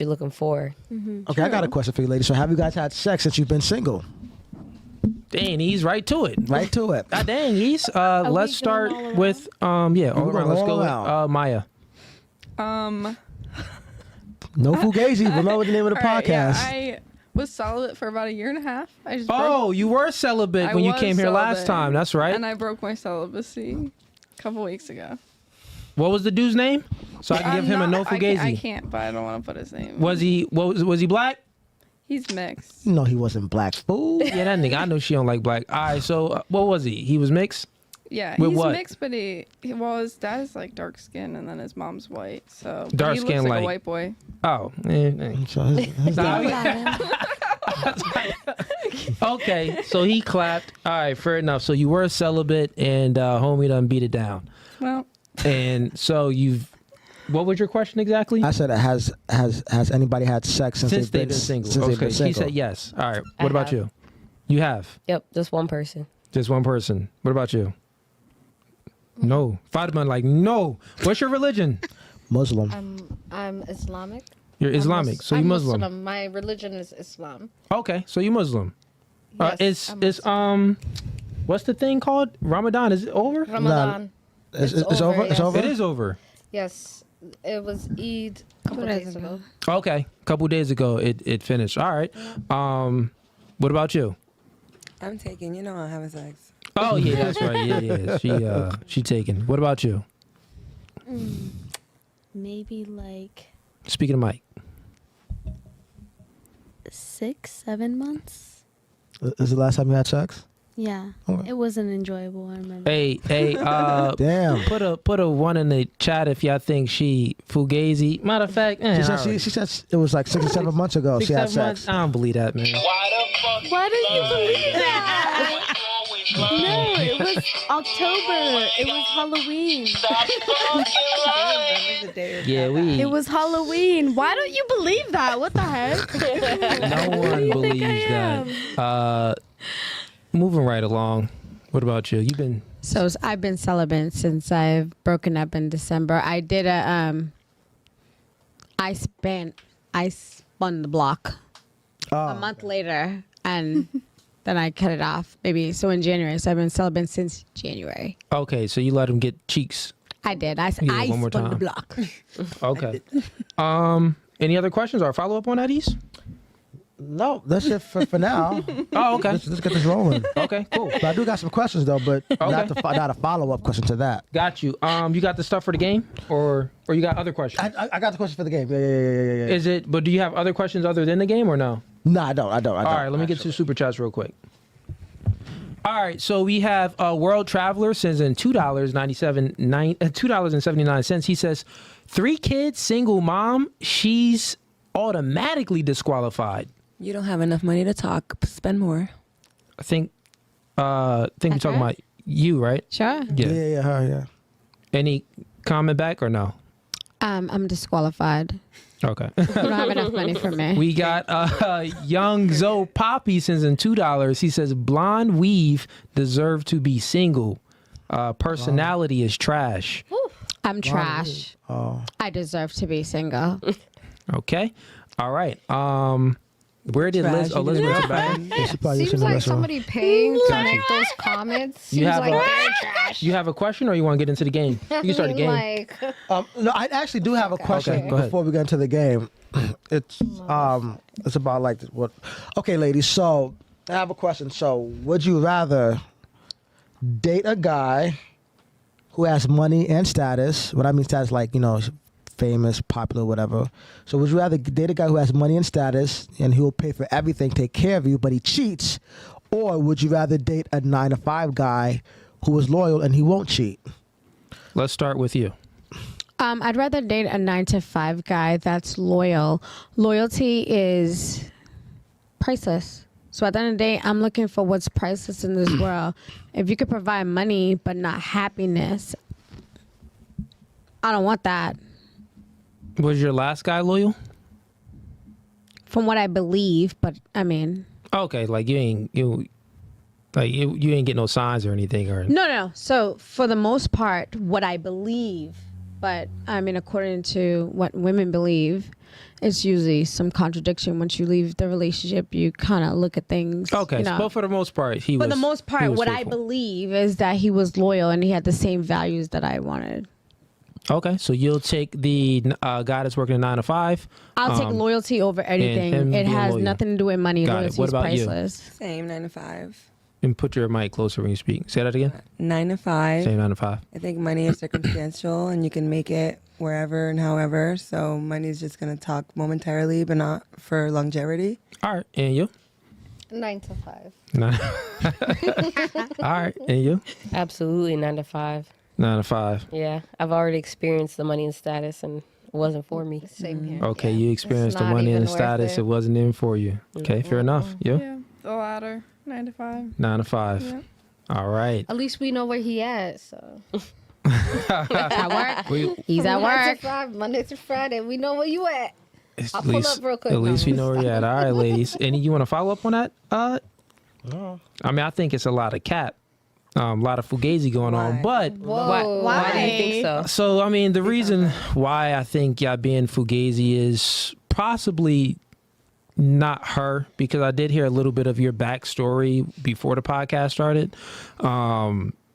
you're looking for. Okay, I got a question for you, ladies. So have you guys had sex since you've been single? Dang, he's right to it. Right to it. God dang, he's. Let's start with all around. Let's go with Maya. No Fugazi. Remember the name of the podcast. Yeah, I was celibate for about a year and a half. You were celibate when you came here last time. That's right. And I broke my celibacy a couple weeks ago. What was the dude's name? So I can give him a no Fugazi. I can't, but I don't want to put his name. Was he black? He's mixed. No, he wasn't black. Fool. Yeah, that nigga. I know she don't like black. All right, so what was he? He was mixed? Yeah, with he's what? mixed, but his dad's like dark skin, and then his mom's white. So dark he skin, looks like a white boy. Oh. Okay, so he clapped. All right, fair enough. So you were celibate, and homie done beat it down. Well. And so what was your question exactly? I said, has anybody had sex since they've been single? Since they've been single. She said yes. All right. What about you? You have? Yep, just one person. Just one person. What about you? No. Fatima, like, no. What's your religion? Muslim. I'm Islamic. You're Islamic, so you're Muslim. My religion is Islam. Okay, so you're Muslim. Yes, it's what's the thing called? Ramadan, is it over? Ramadan. It's over? Yes. It's over? It is over. Yes, it was Eid a couple days ago. Okay, a couple days ago it finished. All right. What about you? I'm taking. You know I'm having sex. Oh yeah, that's right. Yeah. She taken. What about you? Maybe like Speaking of Mike. 6-7 months. Is the last time you had sex? Yeah, Okay. it wasn't enjoyable. I remember. Hey, damn. Put a one in the chat if y'all think she Fugazi. Matter of fact, She said it was like 6 or 7 months ago. 6, she had 7 sex. months. I don't believe that, man. Why did you believe that? No, it was October. It was Halloween. Yeah, It was Halloween. Why don't you believe that? What the heck? No one believes that. Moving right along. What about you? You've been So I've been celibate since I've broken up in December. I did I spun the block a month later, and then I cut it off. Maybe so in January. So I've been celibate since January. okay. So you let him get cheeks. I did. I Yeah, one more spun the time. block. Okay. Any other questions or follow up on that, East? No, that's it for now. Oh, okay. Let's get this rolling. Okay, cool. But I do got some questions though, but not a follow up question to that. Got you. You got the stuff for the game, or you got other questions? I got the question for the game. Yeah. Is it? But do you have other questions other than the game, or no? No, I don't. All right, let me get to the super chats real quick. All right, so we have World Traveler sends in $2.79. He says, 3 kids, single mom. She's automatically disqualified. You don't have enough money to talk. Spend more. I think we're talking about you, right? Sure. Yeah, her, yeah. Any comment back or no? I'm disqualified. Okay. You don't have enough money for me. We got Young Zoe Poppy sends in $2. He says, blonde weave deserve to be single. Personality is trash. I'm trash. Oh. I deserve to be single. Okay. All right. Where did Trash, Elizabeth back? Seems like somebody paying to make those comments. Seems like they're trash. You have a question, or you want to get into the game? You can start the game. No, I actually do have a question Okay, go ahead. before we get into the game. It's about like what? Okay, ladies. So I have a question. So would you rather date a guy who has money and status? What I mean status, like famous, popular, whatever. So would you rather date a guy who has money and status and he will pay for everything, take care of you, but he cheats, or would you rather date a 9-to-5 guy who is loyal and he won't cheat? Let's start with you. I'd rather date a 9-to-5 guy that's loyal. Loyalty is priceless. So at the end of the day, I'm looking for what's priceless in this world. If you could provide money but not happiness, I don't want that. Was your last guy loyal? From what I believe, but I mean. Okay, like you ain't get no signs or anything, or No. So for the most part, what I believe, but I mean, according to what women believe, it's usually some contradiction. Once you leave the relationship, you kind of look at things. Okay, you know. but for the most part, he was. For the most he part, was what I faithful. believe is that he was loyal and he had the same values that I wanted. Okay, so you'll take the guy that's working a 9 to 5. I'll take loyalty over anything. him It being has loyal. nothing to do with money. Got it. Loyalty What is about you? priceless. Same 9 to 5. And put your mic closer when you speak. Say that again. 9 to 5. Same 9 to 5. I think money is circumstantial and you can make it wherever and however. So money is just going to talk momentarily, but not for longevity. All right, and you? 9 to 5. Nine. All right, and you? Absolutely 9 to 5. 9 to 5. Yeah, I've already experienced the money and status, and it wasn't for me. Same here. Okay, yeah. you experienced It's the not money and even the worth status. It wasn't in for you. Okay, fair enough. You? Yeah, the ladder, 9 to 5. 9 to 5. Yeah. All right. At least we know where he at. So At work. We, He's at 9 work. to 5, Monday through Friday. We know where you at. I'll at pull least, up real quick. At least we know where you're at. All right, ladies. Any you want to follow up on that? No. I mean, I think it's a lot of cap, a lot of fugazi going on. But Whoa. Why do you think so? so I mean, the reason why I think y'all being fugazi is possibly not her, because I did hear a little bit of your backstory before the podcast started.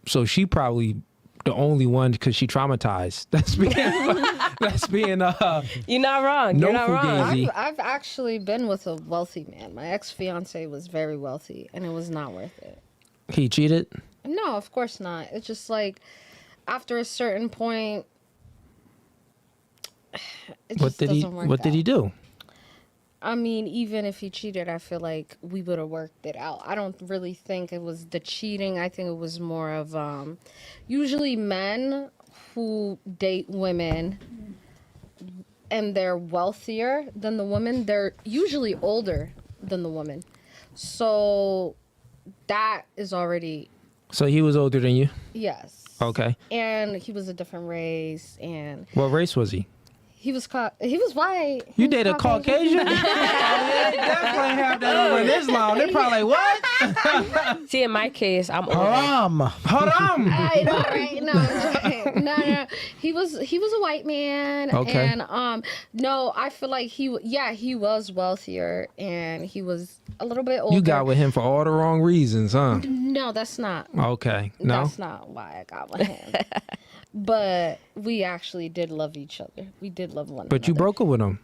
So she probably the only one because she traumatized. That's being You're not wrong. No You're not wrong. fugazi. I've actually been with a wealthy man. My ex-fiance was very wealthy, and it was not worth it. he cheated. No, of course not. It's just like after a certain point, it What just did he? doesn't work What did he out. do? I mean, even if he cheated, I feel like we would have worked it out. I don't really think it was the cheating. I think it was more of usually men who date women and they're wealthier than the woman, they're usually older than the woman. So that is already, So he was older than you. yes. Okay. And he was a different race, and What race was he? he was white. He You was date a Caucasian? Yeah, definitely have that over in Islam. They're probably like, what? See, in my case, I'm older. Haram. I know, right? No, I'm joking. No. He was a white man, Okay. and no, I feel like he was wealthier, and he was a little bit older. You got with him for all the wrong reasons, huh? No, that's not. Okay. No. That's not why I got with him. But we actually did love each other. We did love one another. But you broke up with him.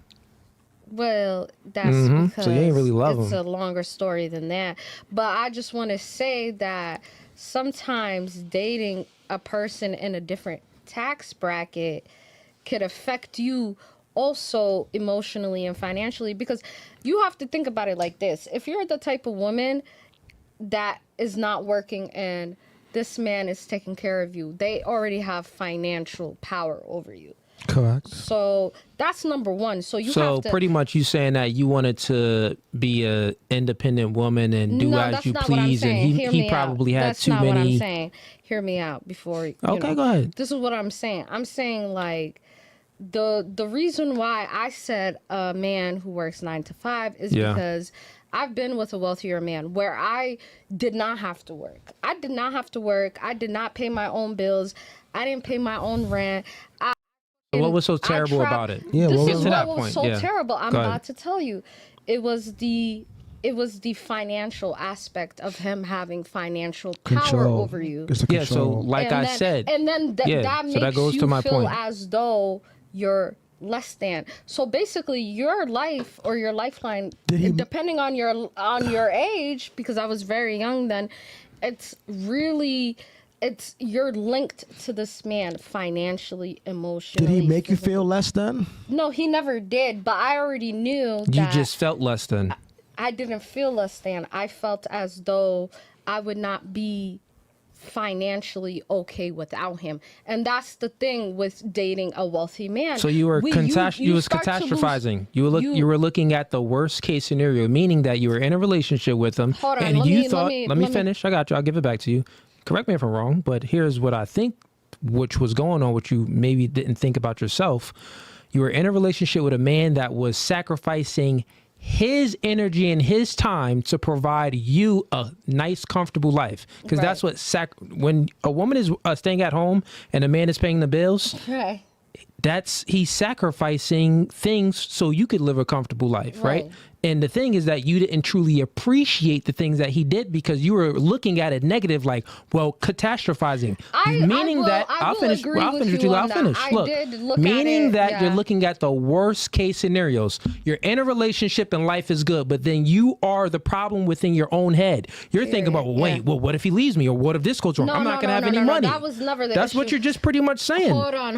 Well, that's because So you ain't really love it's him. a longer story than that. But I just want to say that sometimes dating a person in a different tax bracket could affect you also emotionally and financially, because you have to think about it like this. If you're the type of woman that is not working and this man is taking care of you, they already have financial power over you. Correct. So that's number one. So you So have to pretty much you saying that you wanted to be a independent woman and do no, as that's you not what I'm please, and saying. Hear he me probably out. had That's too not many. what I'm saying. Hear me out before you Okay, know. go ahead. This is what I'm saying. I'm saying like the reason why I said a man who works 9 to 5 is Yeah. because I've been with a wealthier man where I did not have to work. I did not have to work. I did not pay my own bills. I didn't pay my own rent. What was so I terrible tra- about it? Yeah, This what is was to what that was point, so yeah. terrible. I'm Go ahead. about to tell you. It was the financial aspect of him having financial power Control. over you. It's the Yeah, so control. like And I then- said, and then Yeah, that so makes that goes you to my feel point. as though you're less than. So basically, your life or your lifeline, Did he- depending on your age, because I was very young then, you're linked to this man financially, emotionally. Did he make you physically. feel less than? No, he never did. But I already knew you that just felt less than. I didn't feel less than. I felt as though I would not be financially okay without him, and that's the thing with dating a wealthy man. So you were you was start to lose- catastrophizing. You were looking at the worst case scenario, meaning that you were in a relationship with him, Hold on, and let you me- thought, let let me- me finish. I got you. I'll give it back to you. Correct me if I'm wrong, but here's what I think, which was going on, which you maybe didn't think about yourself. You were in a relationship with a man that was sacrificing his energy and his time to provide you a nice, comfortable life. Because that's what when a woman is staying at home and a man is paying the bills, Right. he's sacrificing things so you could live a comfortable life, right? And the thing is that you didn't truly appreciate the things that he did because you were looking at it negative, like, well, catastrophizing. Meaning that I'll finish. Look, meaning that you're looking at the worst case scenarios. You're in a relationship and life is good, but then you are the problem within your own head. You're thinking about, well, wait, well, what if he leaves me, or what if this goes wrong? I'm not gonna have any money. That was never the That's issue. what you're just pretty much saying. Hold on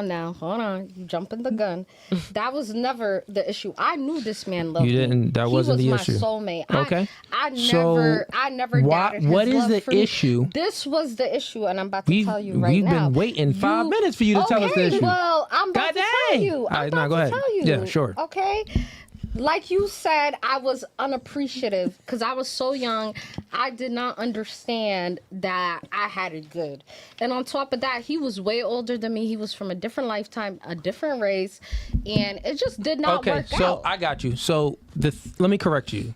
now. Hold on. You jumping the gun. That was never the issue. I knew this man loved You didn't. That me. wasn't the issue. He was my soulmate. Okay. I never doubted his what is love the for me. issue? This was the issue, and I'm about to tell you right We've now. been waiting 5 minutes for you to tell us the issue. Well, I'm about to tell you. All right, go ahead. Tell you. Yeah, sure. Okay. Like you said, I was unappreciative because I was so young. I did not understand that I had it good. And on top of that, he was way older than me. He was from a different lifetime, a different race. And it just did not work out. Okay, so I got you. So let me correct you.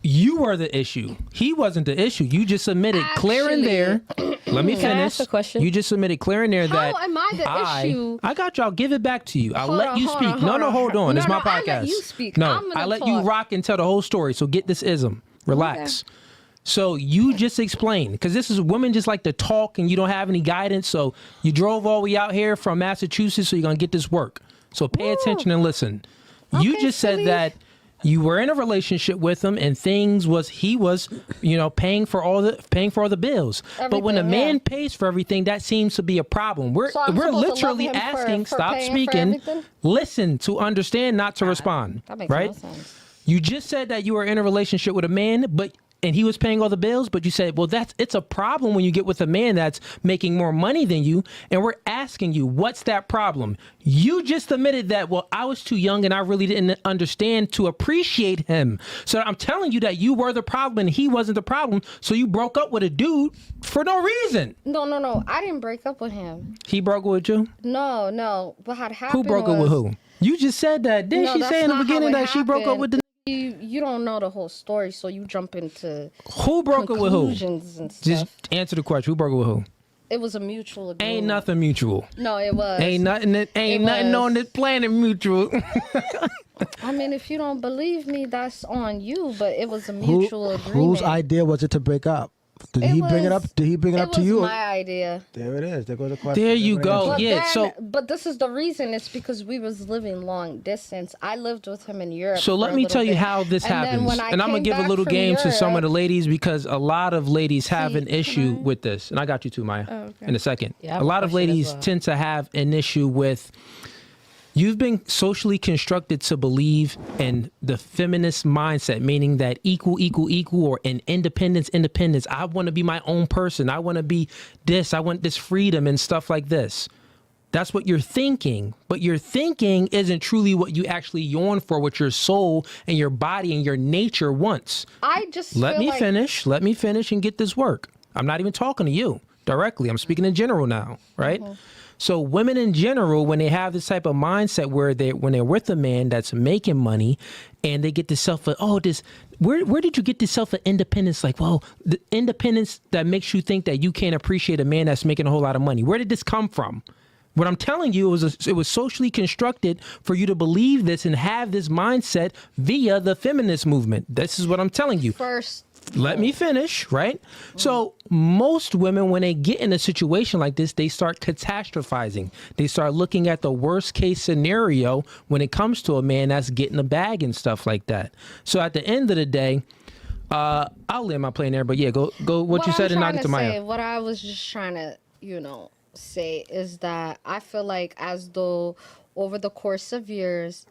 You were the issue. He wasn't the issue. You just submitted clear in there. Let me finish. Can I ask a question? You just submitted clear in there that How am I the issue? I got you. I'll give it back to you. I'll Hold let on, you hold speak. on, No, hold on. No, It's my no, I podcast. let you speak. No, I'm gonna I let talk. you rock and tell the whole story. So get this ism. Relax. Okay. So you just explained, because this is women just like to talk and you don't have any guidance. So you drove all the way out here from Massachusetts, so you're going to get this work. So pay attention and listen. You just said that you were in a relationship with him and he was paying for all the bills. But when a man pays for everything, that seems to be a problem. We're literally asking, stop speaking, listen to understand, not to respond. That makes right? no sense. You just said that you were in a relationship with a man, and he was paying all the bills, but you said, well, it's a problem when you get with a man that's making more money than you, and we're asking you, what's that problem? You just admitted that, well, I was too young and I really didn't understand to appreciate him. So I'm telling you that you were the problem and he wasn't the problem, so you broke up with a dude for no reason. No. I didn't break up with him. He broke up with you? No. What had happened Who broke up with who? You just said that. Didn't she say in the beginning that she broke up with the... You don't know the whole story, so you jump into who broke up with who? And stuff. Just answer the question. Who broke up with who? It was a mutual agreement. Ain't nothing mutual. No, it was. Ain't nothing on this planet mutual. I mean, if you don't believe me, that's on you. But it was a mutual agreement. Whose idea was it to break up? Did he bring it up to you? It was my idea. There it is. There goes the question. There you go. But this is the reason. It's because we was living long distance. I lived with him in Europe. So let me tell you how this happens. And I'm going to give a little game to some of the ladies, because a lot of ladies have an issue with this. And I got you too, Maya, in a second. Yeah, a lot of ladies tend to have an issue with... You've been socially constructed to believe in the feminist mindset, meaning that equal, or in independence. I want to be my own person. I want to be this. I want this freedom and stuff like this. That's what you're thinking. But your thinking isn't truly what you actually yearn for, what your soul and your body and your nature wants. Let me finish and get this work. I'm not even talking to you directly. I'm speaking in general now, right? Mm-hmm. So women in general, when they have this type of mindset where when they're with a man that's making money and they get this where did you get this self of independence? Like, well, the independence that makes you think that you can't appreciate a man that's making a whole lot of money. Where did this come from? What I'm telling you it was socially constructed for you to believe this and have this mindset via the feminist movement. This is what I'm telling you. Let me finish, right? So most women, when they get in a situation like this, they start catastrophizing. They start looking at the worst case scenario when it comes to a man that's getting a bag and stuff like that. So at the end of the day, I'll land my plane there, but yeah, go what you said and knock it to Maya. What I was just trying to, say is that I feel like as though over the course of years,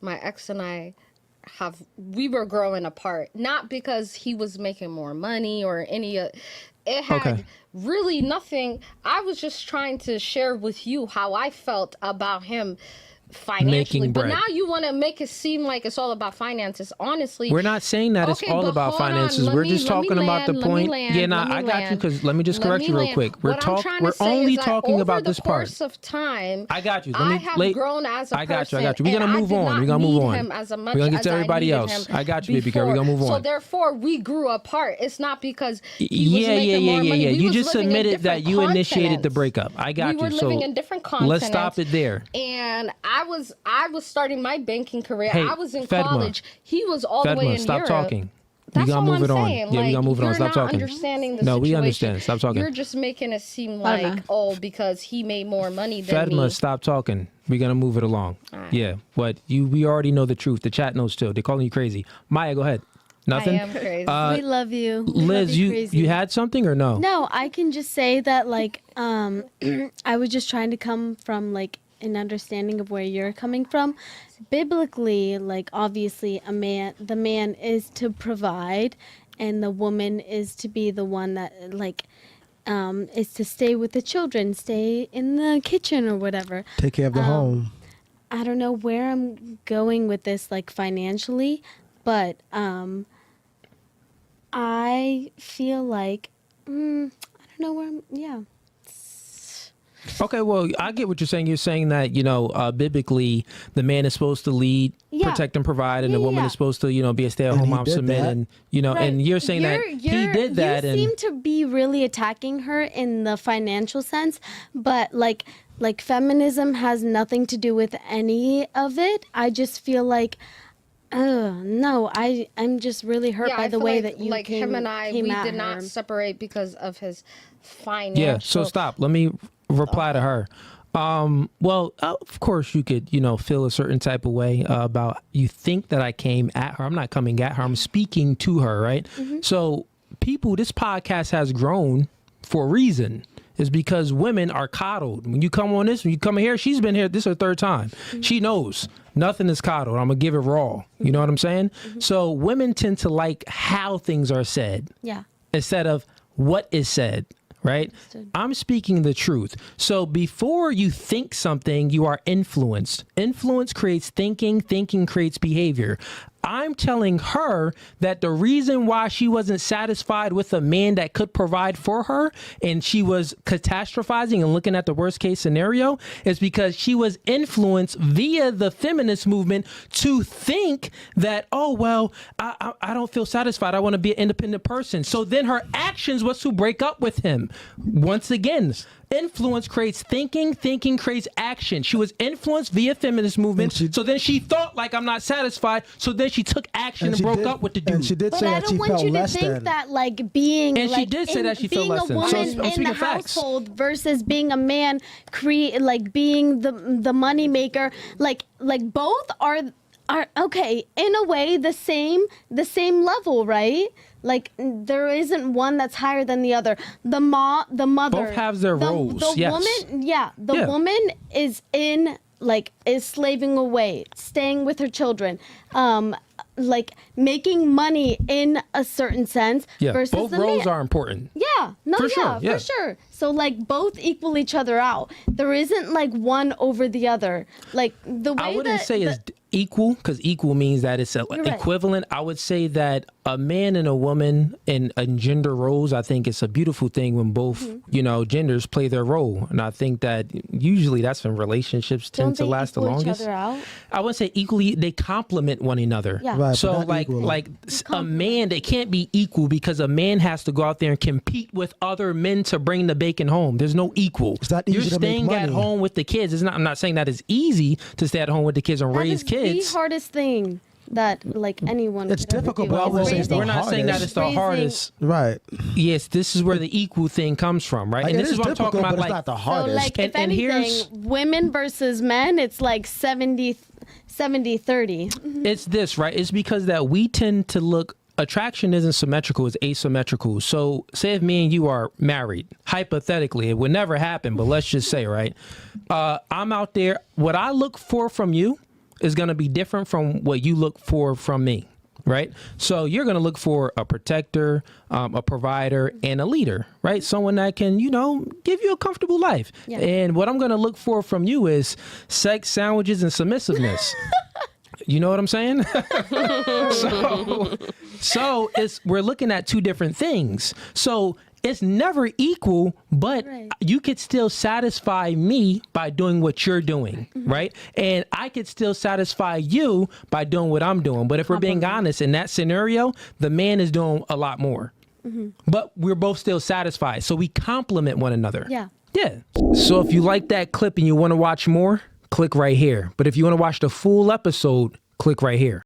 my ex and I we were growing apart, not because he was making more money or it had really nothing. I was just trying to share with you how I felt about him financially. Making But bread. now you want to make it seem like it's all about finances. Honestly, We're not saying that it's Okay, all but about hold on. finances. Let We're me- just let me talking about the land, let me point. land, Yeah, nah, let me I got you land. because let me just Let correct me you real land. quick. What I'm trying to We're say only is that talking about over this the part. course of time, I got you. I have grown as a I got you. person. I got you. We're and gonna I move did on. not We're gonna move need on. him as much We're gonna get as to everybody needed else. him I got you, baby girl. We're before. gonna move So on. therefore, we grew apart. It's not because he was Yeah. making more money. We You was just living in admitted that different you initiated the continents. breakup. I got We were you. living So in different continents. let's stop it there. And I was starting my banking career. Hey, I was in Fedma. college. He was all the way Fedma, in stop Europe. talking. That's we gotta all move I'm it on. saying. Yeah, we Like, gotta move it on. you're Stop not talking. understanding the No, situation. we understand. Stop talking. You're just making it seem like, because he made more money than Fedma, me. stop talking. We're gonna move it along. right. Yeah, but we already know the truth. The chat knows too. They're calling you crazy. Maya, go ahead. Nothing. I am crazy. We love you. We love Liz, you crazy. you had something or no? No, I can just say that like I was just trying to come from like an understanding of where you're coming from. Biblically, like obviously the man is to provide and the woman is to be the one that like is to stay with the children, stay in the kitchen or whatever. Take care of the home. I don't know where I'm going with this like financially, but I feel like I don't know where I'm Okay, well, I get what you're saying. You're saying that, biblically, the man is supposed to lead, Yeah. protect, and provide, and the Yeah, woman yeah. is supposed to, be a stay-at-home And he mom, did submit, that. and, Right. and you're saying that he did that. You And seem to be really attacking her in the financial sense, but like feminism has nothing to do with any of it. I just feel like, no, I'm just really hurt by I the feel way like, that you like came, him and I, came we at did her. not separate because of his financial. yeah, so stop. Let me reply to her. Well, of course you could, feel a certain type of way about you think that I came at her. I'm not coming at her. I'm speaking to her, right? Mm-hmm. So people, this podcast has grown for a reason. Is because women are coddled. When you come on this, when you come here, she's been here. This is her third time. Mm-hmm. She knows nothing is coddled. I'm gonna give it raw. You know what I'm saying? Mm-hmm. So women tend to like how things are said Yeah. instead of what is said, right? I'm speaking the truth. So before you think something, you are influenced. Influence creates thinking, thinking creates behavior. I'm telling her that the reason why she wasn't satisfied with a man that could provide for her and she was catastrophizing and looking at the worst case scenario is because she was influenced via the feminist movement to think that, oh, well, I don't feel satisfied. I want to be an independent person. So then her actions was to break up with him. Once again, influence creates thinking, thinking creates action. She was influenced via feminist movement. So then she thought like I'm not satisfied. So then she took action and she broke did- up with the dude. And she did But say I that don't she want felt you to less think than. that like being And she like did say that she felt being less a than. woman So I'm in speaking the facts. household versus being a man like being the money maker, like both are okay in a way the same level, right? Like there isn't one that's higher than the other. The mother Both have their roles, The yes. woman, the Yeah. woman is is slaving away, staying with her children, like making money in a certain sense. Yeah, versus both the roles man. are important. Yeah, no, For yeah, sure, yeah. for sure. So like both equal each other out. There isn't like one over the other. Like the way I wouldn't that say it's equal because equal means that it's right. equivalent. I would say that a man and a woman in gender roles, I think it's a beautiful thing when both, Mm-hmm. Genders play their role. And I think that usually that's when relationships tend don't to they last the equal longest. each other out? I wouldn't say equally, they complement one another. Yeah. Right, So but not equally. a man, they can't be equal because a man has to go out there and compete with other men to bring the bacon home. There's no equal. It's not You're easy to make staying at money. home with the kids. I'm not saying that it's easy to stay at home with the kids and That raise is kids. the hardest thing that like anyone. It's could ever difficult, do, but I is wouldn't say it's raising- the We're not saying that hardest. it's the Raising- hardest. Right. Yes, this is where the equal thing comes from, right? Like, and it this is is what I'm talking difficult, about. but Like, it's not the So hardest. like if And anything, here's- women versus men, it's like 70-30. it's this, right? It's because that we tend to look. Attraction isn't symmetrical; it's asymmetrical. So, say if me and you are married, hypothetically, it would never happen, but let's just say, right? I'm out there. What I look for from you is going to be different from what you look for from me. right? So you're going to look for a protector, a provider, and a leader, right? Someone that can, give you a comfortable life. Yeah. And what I'm going to look for from you is sex, sandwiches, and submissiveness. You know what I'm saying? So we're looking at two different things. So it's never equal, but you could still satisfy me by doing what you're doing, right? And I could still satisfy you by doing what I'm doing. But if we're being honest, in that scenario, the man is doing a lot more. But we're both still satisfied. So we complement one another. Yeah. Yeah. So if you like that clip and you want to watch more, click right here. But if you want to watch the full episode, click right here.